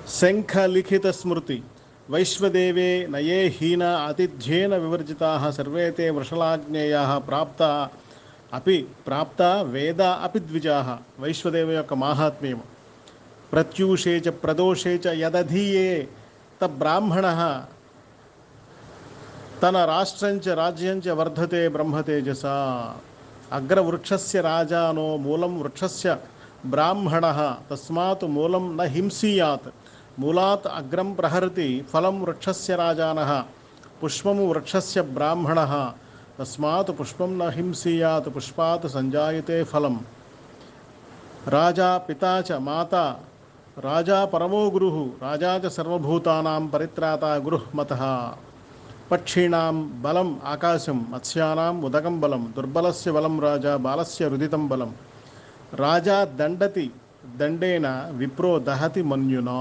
शङ्खलिखितस्मृति वैश्वदेवे नये हीना आतिथ्येन विवर्जिताः सर्वे ते वृषलाग्नेयाः प्राप्ता अपि प्राप्ता वेदा अपि द्विजाः वैश्वदेव యొక్క మాహాత్మ్యం ప్రత్యూషే చ ప్రదోషే చ యదధీయే తబ్రాహ్మణః తన రాష్ట్రంచ రాజ్యంచ వర్ధతే బ్రహ్మతేజస అగ్రవృక్షస్య రాజానో మూలం వృక్షస్య బ్రాహ్మణः తస్మాత్ మూలం న హింసీయాత్ మూలాత్ అగ్రం ప్రహరతి ఫలం వృక్షస్య రాజానः పుష్పం వృక్షస్య బ్రాహ్మణः తస్మాత్ పుష్పం న హింసీయాత్ పుష్పాత్ సంజాయతే ఫలం రాజా పితా చ మాతా రాజా పరమో గురుః రాజా చ సర్వభూతానాం పరిత్రాత గురుః మతః పక్షీణాం బలం ఆకాశం మత్స్యానాం ఉదకం బలం దుర్బలస్య బలం రాజా బాలస్య రుదితం బలం రాజా దండతి దండేన విప్రో దహతి మన్యునా.